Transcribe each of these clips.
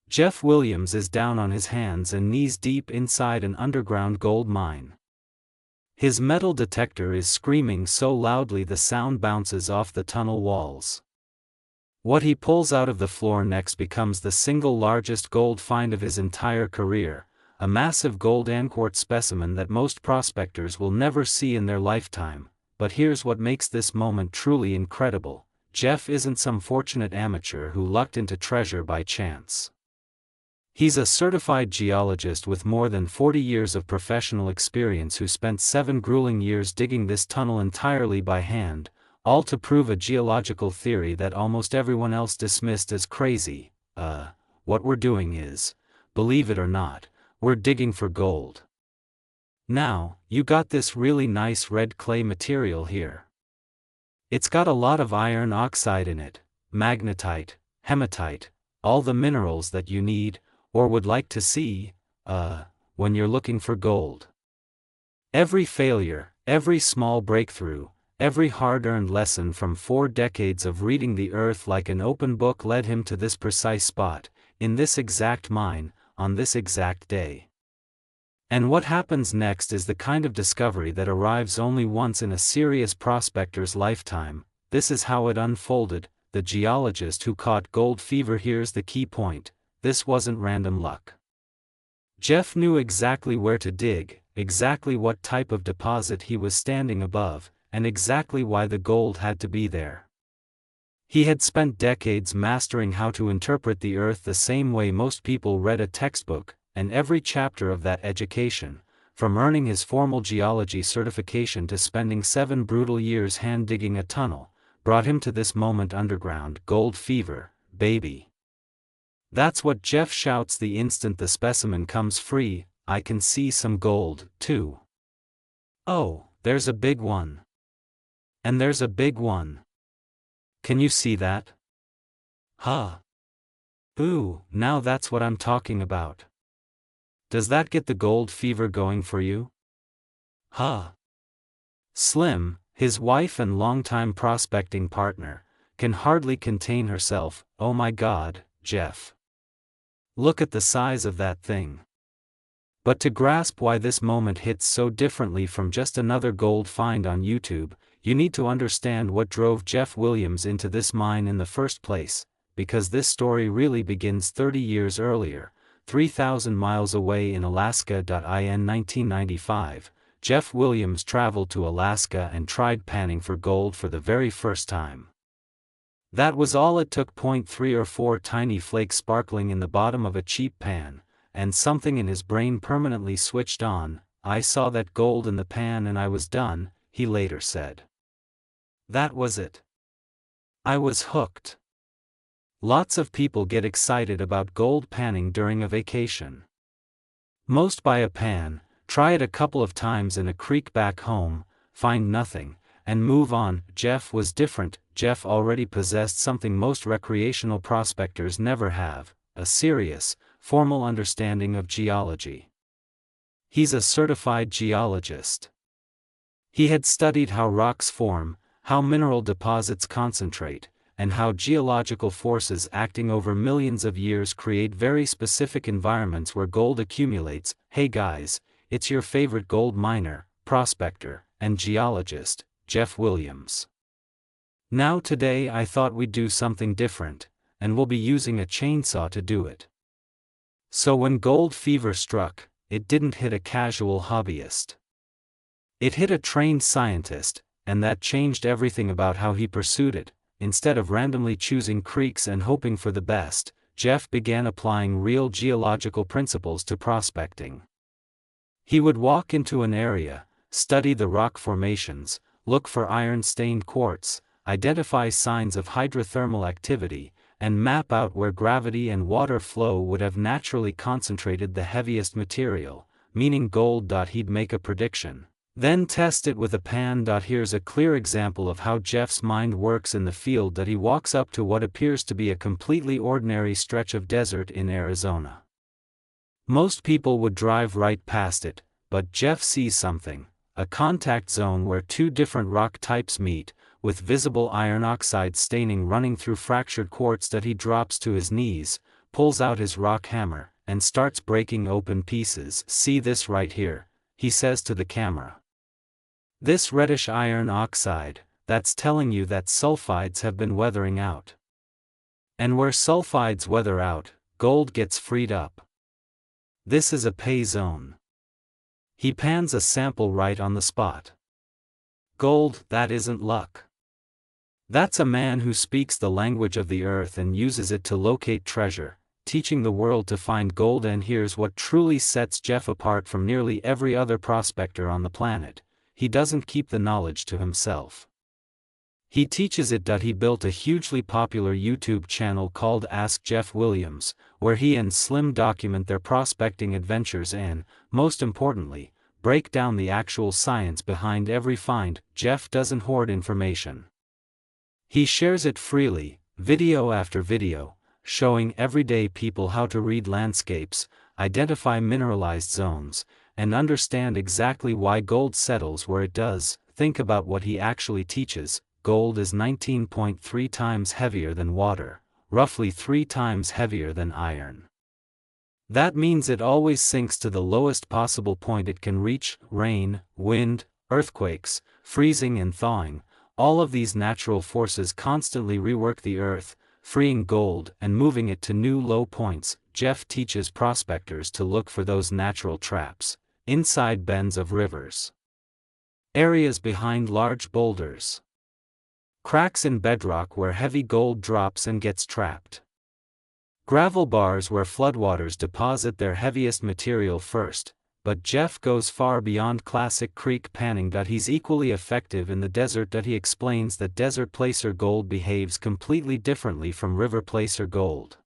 Jeff Williams is down on his hands and knees deep inside an underground gold mine. His metal detector is screaming so loudly the sound bounces off the tunnel walls. What he pulls out of the floor next becomes the single largest gold find of his entire career, a massive gold anquart specimen that most prospectors will never see in their lifetime. But here's what makes this moment truly incredible: Jeff isn't some fortunate amateur who lucked into treasure by chance. He's a certified geologist with more than 40 years of professional experience who spent 7 grueling years digging this tunnel entirely by hand, all to prove a geological theory that almost everyone else dismissed as crazy. What we're doing is, believe it or not, we're digging for gold. Now, you got this really nice red clay material here. It's got a lot of iron oxide in it, magnetite, hematite, all the minerals that you need, or would like to see, when you're looking for gold. Every failure, every small breakthrough, every hard-earned lesson from 4 decades of reading the earth like an open book led him to this precise spot, in this exact mine, on this exact day. And what happens next is the kind of discovery that arrives only once in a serious prospector's lifetime. This is how it unfolded. The geologist who caught gold fever. Here's the key point: this wasn't random luck. Jeff knew exactly where to dig, exactly what type of deposit he was standing above, and exactly why the gold had to be there. He had spent decades mastering how to interpret the earth the same way most people read a textbook, and every chapter of that education, from earning his formal geology certification to spending 7 brutal years hand-digging a tunnel, brought him to this moment: underground gold fever, baby. That's what Jeff shouts the instant the specimen comes free: I can see some gold, too. Oh, there's a big one. And there's a big one. Can you see that? Huh. Ooh, now that's what I'm talking about. Does that get the gold fever going for you? Huh. Slim, his wife and longtime prospecting partner, can hardly contain herself. Oh my God, Jeff. Look at the size of that thing. But to grasp why this moment hits so differently from just another gold find on YouTube, you need to understand what drove Jeff Williams into this mine in the first place, because this story really begins 30 years earlier, 3,000 miles away in Alaska. In 1995, Jeff Williams traveled to Alaska and tried panning for gold for the very first time. That was all it took: 0.3 or 4 tiny flakes sparkling in the bottom of a cheap pan, and something in his brain permanently switched on. I saw that gold in the pan and I was done, he later said. That was it. I was hooked. Lots of people get excited about gold panning during a vacation. Most buy a pan, try it a couple of times in a creek back home, find nothing, and move on. Jeff was different. Jeff already possessed something most recreational prospectors never have: a serious, formal understanding of geology. He's a certified geologist. He had studied how rocks form, how mineral deposits concentrate, and how geological forces acting over millions of years create very specific environments where gold accumulates. Hey guys, it's your favorite gold miner, prospector, and geologist, Jeff Williams. Now today I thought we'd do something different, and we'll be using a chainsaw to do it. So when gold fever struck, it didn't hit a casual hobbyist. It hit a trained scientist, and that changed everything about how he pursued it. Instead of randomly choosing creeks and hoping for the best, Jeff began applying real geological principles to prospecting. He would walk into an area, study the rock formations, look for iron-stained quartz, identify signs of hydrothermal activity, and map out where gravity and water flow would have naturally concentrated the heaviest material, meaning gold. He'd make a prediction, then test it with a pan. Here's a clear example of how Jeff's mind works in the field. He walks up to what appears to be a completely ordinary stretch of desert in Arizona. Most people would drive right past it, but Jeff sees something: a contact zone where 2 different rock types meet, with visible iron oxide staining running through fractured quartz. He drops to his knees, pulls out his rock hammer, and starts breaking open pieces. "See this right here," he says to the camera. "This reddish iron oxide, that's telling you that sulfides have been weathering out. And where sulfides weather out, gold gets freed up. This is a pay zone." He pans a sample right on the spot. "Gold, that isn't luck. That's a man who speaks the language of the earth and uses it to locate treasure, teaching the world to find gold." And here's what truly sets Jeff apart from nearly every other prospector on the planet: he doesn't keep the knowledge to himself. He teaches it. He built a hugely popular YouTube channel called Ask Jeff Williams, where he and Slim document their prospecting adventures and, most importantly, break down the actual science behind every find. Jeff doesn't hoard information. He shares it freely, video after video, showing everyday people how to read landscapes, identify mineralized zones, and understand exactly why gold settles where it does. Think about what he actually teaches. Gold is 19.3 times heavier than water, roughly 3 times heavier than iron. That means it always sinks to the lowest possible point it can reach. Rain, wind, earthquakes, freezing and thawing, all of these natural forces constantly rework the earth, freeing gold and moving it to new low points. Jeff teaches prospectors to look for those natural traps, inside bends of rivers, areas behind large boulders, cracks in bedrock where heavy gold drops and gets trapped, gravel bars where floodwaters deposit their heaviest material first. But Jeff goes far beyond classic creek panning. He's equally effective in the desert. He explains that desert placer gold behaves completely differently from river placer gold.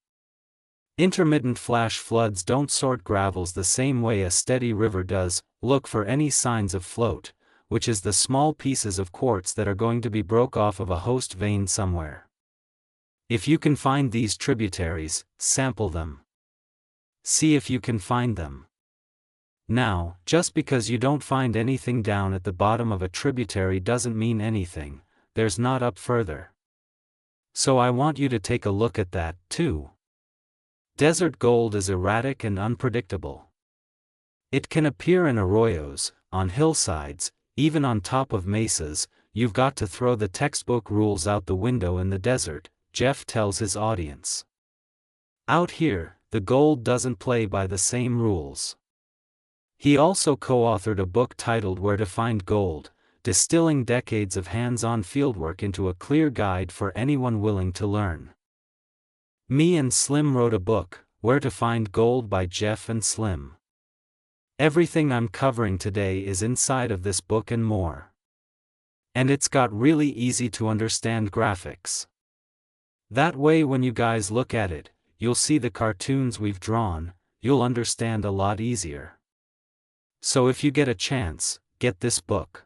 Intermittent flash floods don't sort gravels the same way a steady river does. Look for any signs of float, which is the small pieces of quartz that are going to be broke off of a host vein somewhere. If you can find these tributaries, sample them. See if you can find them. Now, just because you don't find anything down at the bottom of a tributary doesn't mean anything, there's not up further. So I want you to take a look at that, too. Desert gold is erratic and unpredictable. It can appear in arroyos, on hillsides, even on top of mesas. You've got to throw the textbook rules out the window in the desert, Jeff tells his audience. Out here, the gold doesn't play by the same rules. He also co-authored a book titled Where to Find Gold, distilling decades of hands-on fieldwork into a clear guide for anyone willing to learn. Me and Slim wrote a book, Where to Find Gold by Jeff and Slim. Everything I'm covering today is inside of this book and more. And it's got really easy to understand graphics. That way when you guys look at it, you'll see the cartoons we've drawn, you'll understand a lot easier. So if you get a chance, get this book.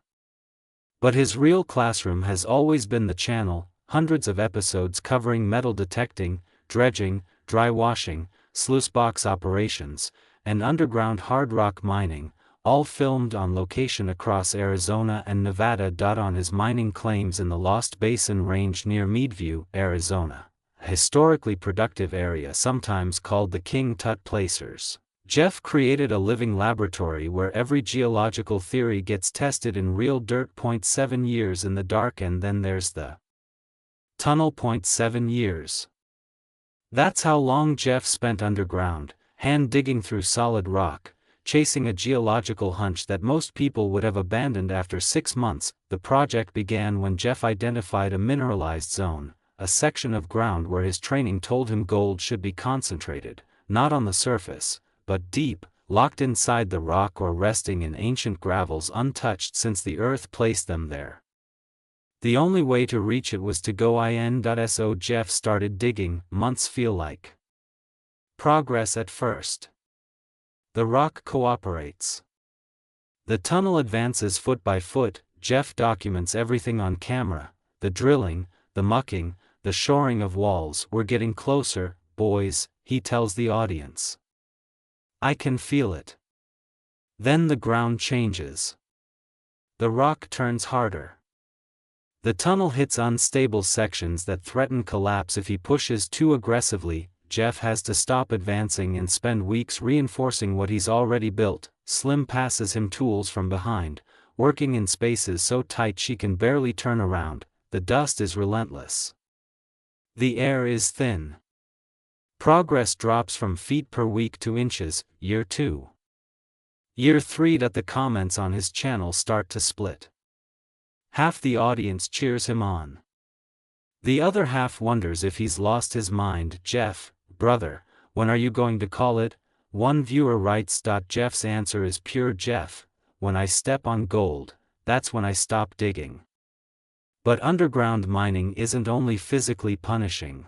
But his real classroom has always been the channel, hundreds of episodes covering metal detecting, dredging, dry washing, sluice box operations, and underground hard rock mining, all filmed on location across Arizona and Nevada. On his mining claims in the Lost Basin Range near Meadview, Arizona, a historically productive area sometimes called the King Tut Placers, Jeff created a living laboratory where every geological theory gets tested in real dirt. 7 years in the dark, and then there's the tunnel. 7 years. That's how long Jeff spent underground, hand digging through solid rock, chasing a geological hunch that most people would have abandoned after 6 months. The project began when Jeff identified a mineralized zone, a section of ground where his training told him gold should be concentrated, not on the surface, but deep, locked inside the rock or resting in ancient gravels untouched since the earth placed them there. The only way to reach it was to go in. So Jeff started digging. Months feel like progress at first. The rock cooperates. The tunnel advances foot by foot. Jeff documents everything on camera, the drilling, the mucking, the shoring of walls. We're getting closer, boys, he tells the audience. I can feel it. Then the ground changes. The rock turns harder. The tunnel hits unstable sections that threaten collapse if he pushes too aggressively. Jeff has to stop advancing and spend weeks reinforcing what he's already built. Slim passes him tools from behind, working in spaces so tight she can barely turn around. The dust is relentless. The air is thin. Progress drops from feet per week to inches. Year 2. Year 3. The comments on his channel start to split. Half the audience cheers him on. The other half wonders if he's lost his mind. Jeff, brother, when are you going to call it? One viewer writes. Jeff's answer is pure Jeff, when I step on gold, that's when I stop digging. But underground mining isn't only physically punishing.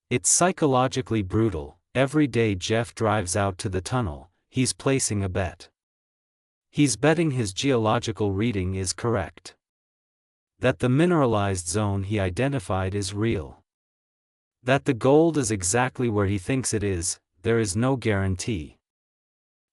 It's psychologically brutal. Every day Jeff drives out to the tunnel, he's placing a bet. He's betting his geological reading is correct. That the mineralized zone he identified is real. That the gold is exactly where he thinks it is. There is no guarantee.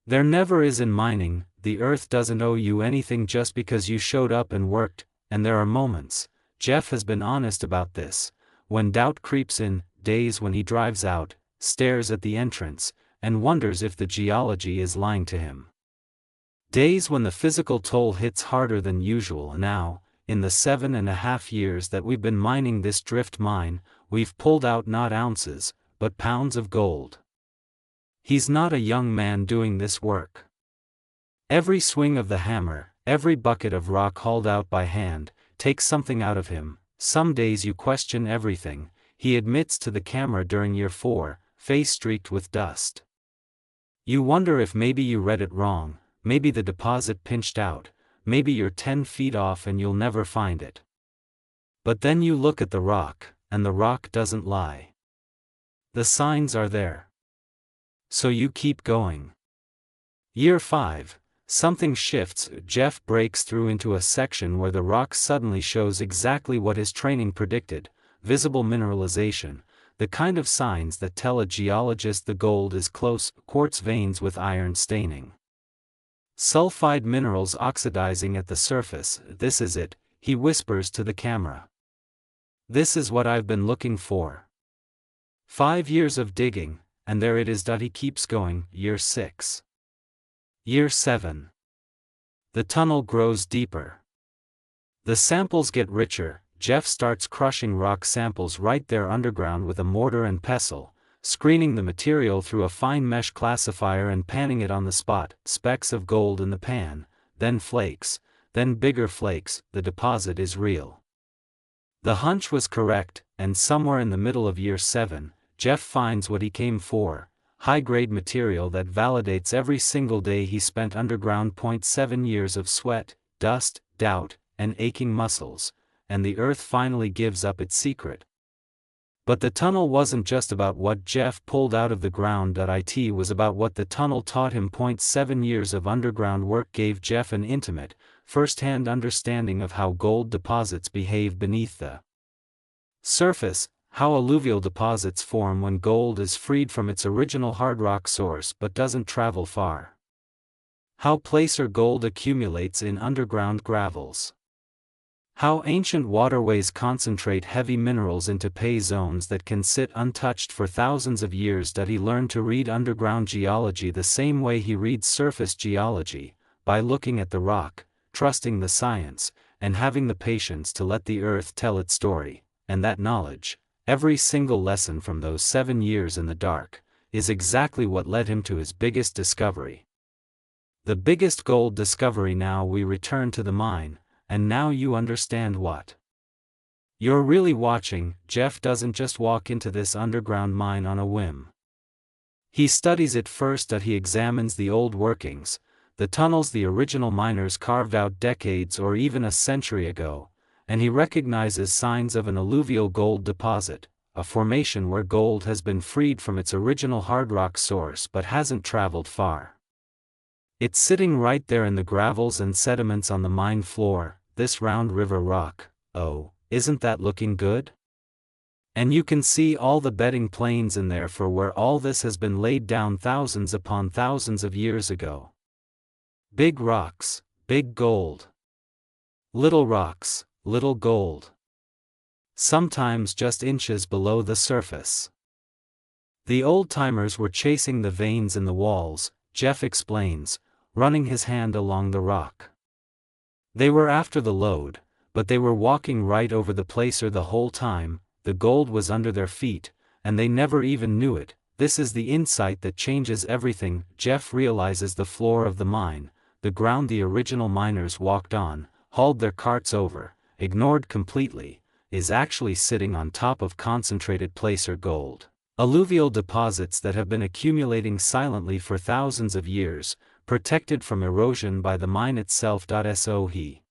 There never is in mining. The earth doesn't owe you anything just because you showed up and worked, and there are moments, Jeff has been honest about this, when doubt creeps in, days when he drives out, stares at the entrance, and wonders if the geology is lying to him. Days when the physical toll hits harder than usual. Now, in the 7.5 years that we've been mining this drift mine, we've pulled out not ounces, but pounds of gold. He's not a young man doing this work. Every swing of the hammer, every bucket of rock hauled out by hand, takes something out of him. Some days you question everything, he admits to the camera during year 4, face streaked with dust. You wonder if maybe you read it wrong, maybe the deposit pinched out, maybe you're 10 feet off and you'll never find it. But then you look at the rock, and the rock doesn't lie. The signs are there. So you keep going. Year 5, something shifts. Jeff breaks through into a section where the rock suddenly shows exactly what his training predicted: visible mineralization, the kind of signs that tell a geologist the gold is close. Quartz veins with iron staining. Sulfide minerals oxidizing at the surface. This is it, he whispers to the camera. This is what I've been looking for. 5 years of digging, and there it is. He keeps going. Year 6. Year 7. The tunnel grows deeper. The samples get richer. Jeff starts crushing rock samples right there underground with a mortar and pestle, screening the material through a fine mesh classifier and panning it on the spot. Specks of gold in the pan, then flakes, then bigger flakes. The deposit is real. The hunch was correct, and somewhere in the middle of year 7, Jeff finds what he came for: high-grade material that validates every single day he spent underground. 7 years of sweat, dust, doubt, and aching muscles, and the earth finally gives up its secret. But the tunnel wasn't just about what Jeff pulled out of the ground. It was about what the tunnel taught him. 7 years of underground work gave Jeff an intimate, first-hand understanding of how gold deposits behave beneath the surface, how alluvial deposits form when gold is freed from its original hard rock source but doesn't travel far, how placer gold accumulates in underground gravels, how ancient waterways concentrate heavy minerals into pay zones that can sit untouched for thousands of years. He learned to read underground geology the same way he reads surface geology, by looking at the rock, trusting the science, and having the patience to let the earth tell its story. And that knowledge, every single lesson from those 7 years in the dark, is exactly what led him to his biggest discovery. The biggest gold discovery. Now we return to the mine, and now you understand what you're really watching. Jeff doesn't just walk into this underground mine on a whim. He studies it first. He examines the old workings, the tunnels the original miners carved out decades or even a century ago, and he recognizes signs of an alluvial gold deposit, a formation where gold has been freed from its original hard rock source but hasn't traveled far. It's sitting right there in the gravels and sediments on the mine floor, this round river rock. Oh, isn't that looking good? And you can see all the bedding planes in there for where all this has been laid down thousands upon thousands of years ago. Big rocks, big gold. Little rocks, little gold. Sometimes just inches below the surface. The old-timers were chasing the veins in the walls, Jeff explains, running his hand along the rock. They were after the lode, but they were walking right over the placer the whole time. The gold was under their feet, and they never even knew it. This is the insight that changes everything. Jeff realizes the floor of the mine, the ground the original miners walked on, hauled their carts over, ignored completely, is actually sitting on top of concentrated placer gold. Alluvial deposits that have been accumulating silently for thousands of years, protected from erosion by the mine itself. So he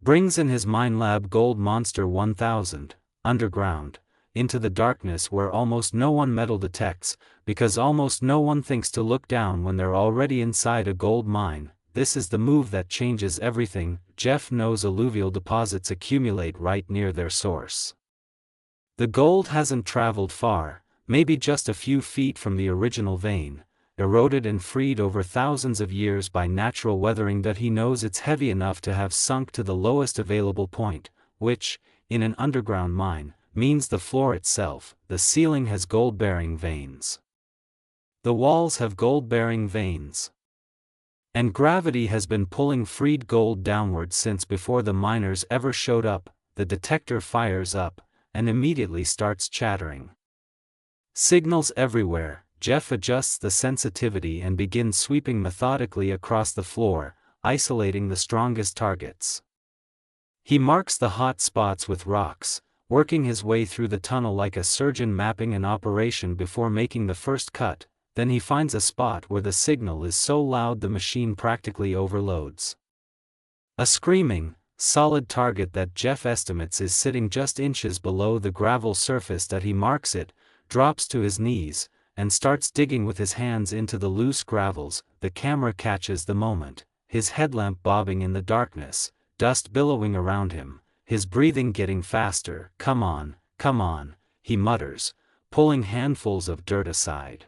brings in his mine lab Gold Monster 1000, underground, into the darkness where almost no one metal detects, because almost no one thinks to look down when they're already inside a gold mine. This is the move that changes everything. Jeff knows alluvial deposits accumulate right near their source. The gold hasn't traveled far, maybe just a few feet from the original vein, eroded and freed over thousands of years by natural weathering, but he knows it's heavy enough to have sunk to the lowest available point, which, in an underground mine, means the floor itself. The ceiling has gold-bearing veins. The walls have gold-bearing veins. And gravity has been pulling freed gold downward since before the miners ever showed up. The detector fires up, and immediately starts chattering. Signals everywhere. Jeff adjusts the sensitivity and begins sweeping methodically across the floor, isolating the strongest targets. He marks the hot spots with rocks, working his way through the tunnel like a surgeon mapping an operation before making the first cut. Then he finds a spot where the signal is so loud the machine practically overloads. A screaming, solid target that Jeff estimates is sitting just inches below the gravel surface that he marks. It drops to his knees, and starts digging with his hands into the loose gravels. The camera catches the moment, his headlamp bobbing in the darkness, dust billowing around him, his breathing getting faster. Come on, he mutters, pulling handfuls of dirt aside.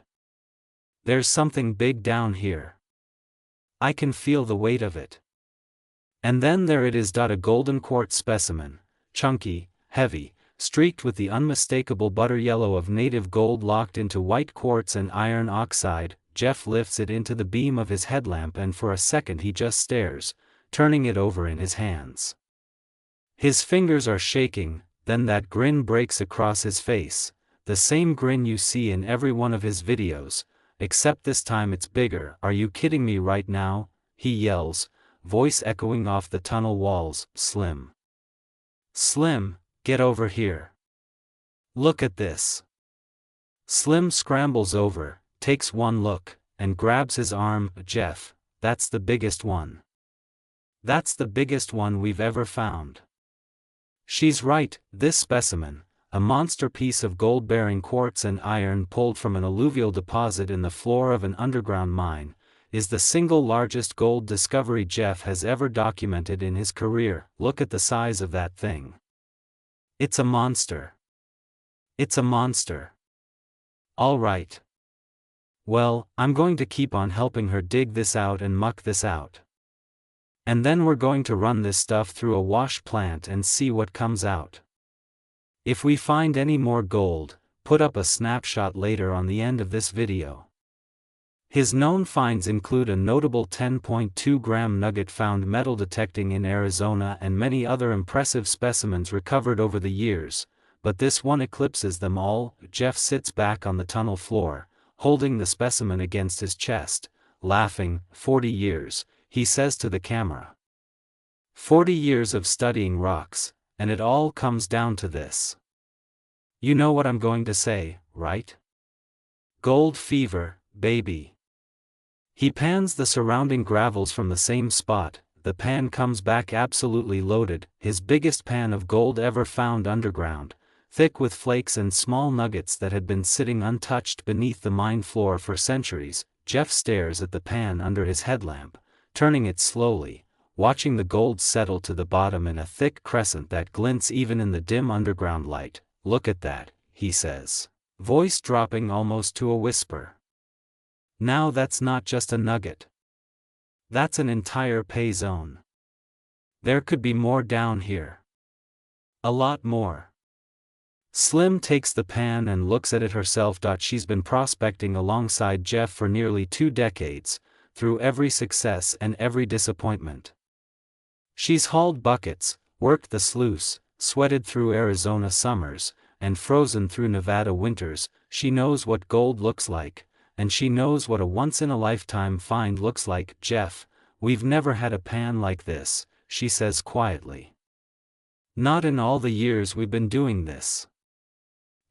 There's something big down here. I can feel the weight of it. And then there it is. A golden quartz specimen, chunky, heavy, streaked with the unmistakable butter yellow of native gold locked into white quartz and iron oxide. Jeff lifts it into the beam of his headlamp, and for a second he just stares, turning it over in his hands. His fingers are shaking. Then that grin breaks across his face, the same grin you see in every one of his videos, except this time it's bigger. Are you kidding me right now? He yells, voice echoing off the tunnel walls. Slim, get over here. Look at this. Slim scrambles over, takes one look, and grabs his arm. Jeff, that's the biggest one. That's the biggest one we've ever found. She's right. This specimen, a monster piece of gold-bearing quartz and iron pulled from an alluvial deposit in the floor of an underground mine, is the single largest gold discovery Jeff has ever documented in his career. Look at the size of that thing. It's a monster. It's a monster. All right. Well, I'm going to keep on helping her dig this out and muck this out. And then we're going to run this stuff through a wash plant and see what comes out. If we find any more gold, put up a snapshot later on the end of this video. His known finds include a notable 10.2-gram nugget found metal detecting in Arizona and many other impressive specimens recovered over the years, but this one eclipses them all. Jeff sits back on the tunnel floor, holding the specimen against his chest, laughing. 40 years, he says to the camera. 40 years of studying rocks, and it all comes down to this. You know what I'm going to say, right? Gold fever, baby. He pans the surrounding gravels from the same spot. The pan comes back absolutely loaded, his biggest pan of gold ever found underground, thick with flakes and small nuggets that had been sitting untouched beneath the mine floor for centuries. Jeff stares at the pan under his headlamp, turning it slowly, watching the gold settle to the bottom in a thick crescent that glints even in the dim underground light. Look at that, he says, voice dropping almost to a whisper. Now that's not just a nugget. That's an entire pay zone. There could be more down here. A lot more. Slim takes the pan and looks at it herself. She's been prospecting alongside Jeff for nearly 2 decades, through every success and every disappointment. She's hauled buckets, worked the sluice, sweated through Arizona summers, and frozen through Nevada winters. She knows what gold looks like, and she knows what a once-in-a-lifetime find looks like. Jeff, we've never had a pan like this, she says quietly. Not in all the years we've been doing this.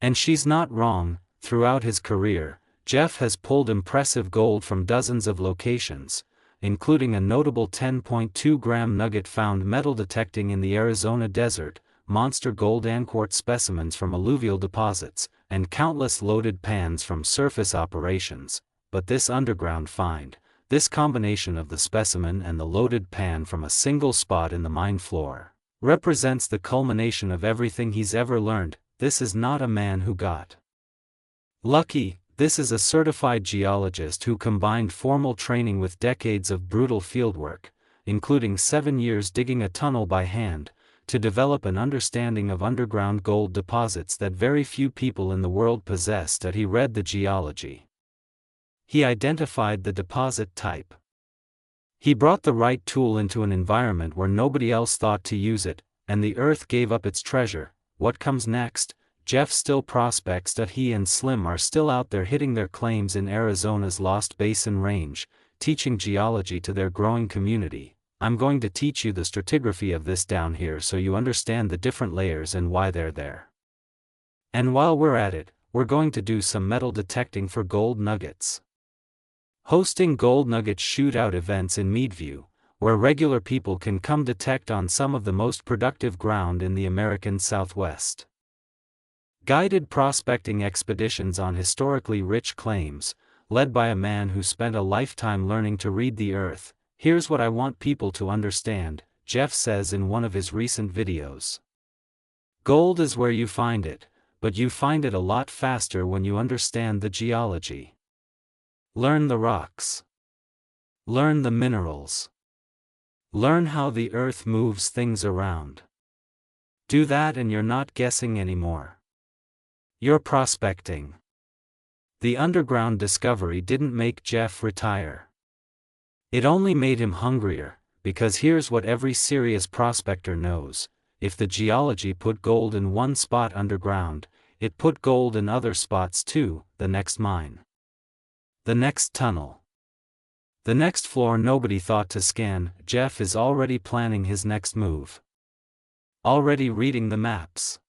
And she's not wrong. Throughout his career, Jeff has pulled impressive gold from dozens of locations, including a notable 10.2-gram nugget found metal detecting in the Arizona desert, monster gold and quartz specimens from alluvial deposits, and countless loaded pans from surface operations. But this underground find, this combination of the specimen and the loaded pan from a single spot in the mine floor, represents the culmination of everything he's ever learned. This is not a man who got lucky. This is a certified geologist who combined formal training with decades of brutal fieldwork, including 7 years digging a tunnel by hand, to develop an understanding of underground gold deposits that very few people in the world possess. He read the geology. He identified the deposit type. He brought the right tool into an environment where nobody else thought to use it, and the earth gave up its treasure. What comes next? Jeff still prospects. He and Slim are still out there hitting their claims in Arizona's Lost Basin Range, teaching geology to their growing community. I'm going to teach you the stratigraphy of this down here so you understand the different layers and why they're there. And while we're at it, we're going to do some metal detecting for gold nuggets. Hosting gold nugget shootout events in Meadview, where regular people can come detect on some of the most productive ground in the American Southwest. Guided prospecting expeditions on historically rich claims, led by a man who spent a lifetime learning to read the earth. Here's what I want people to understand, Jeff says in one of his recent videos. Gold is where you find it, but you find it a lot faster when you understand the geology. Learn the rocks. Learn the minerals. Learn how the earth moves things around. Do that and you're not guessing anymore. You're prospecting. The underground discovery didn't make Jeff retire. It only made him hungrier, because here's what every serious prospector knows: if the geology put gold in one spot underground, it put gold in other spots too. The next mine. The next tunnel. The next floor nobody thought to scan. Jeff is already planning his next move. Already reading the maps.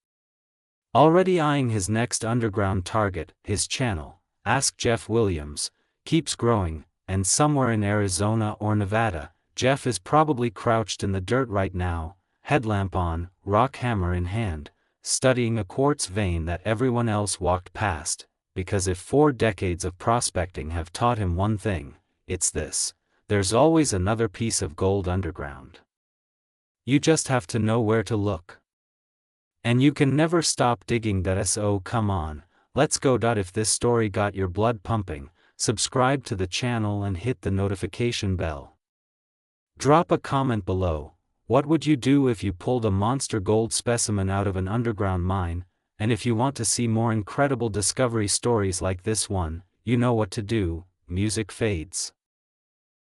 Already eyeing his next underground target. His channel, Ask Jeff Williams, keeps growing, and somewhere in Arizona or Nevada, Jeff is probably crouched in the dirt right now, headlamp on, rock hammer in hand, studying a quartz vein that everyone else walked past, because if 4 decades of prospecting have taught him one thing, it's this: there's always another piece of gold underground. You just have to know where to look. And you can never stop digging. So come on, let's go. If this story got your blood pumping, subscribe to the channel and hit the notification bell. Drop a comment below. What would you do if you pulled a monster gold specimen out of an underground mine? And if you want to see more incredible discovery stories like this one, you know what to do. Music fades.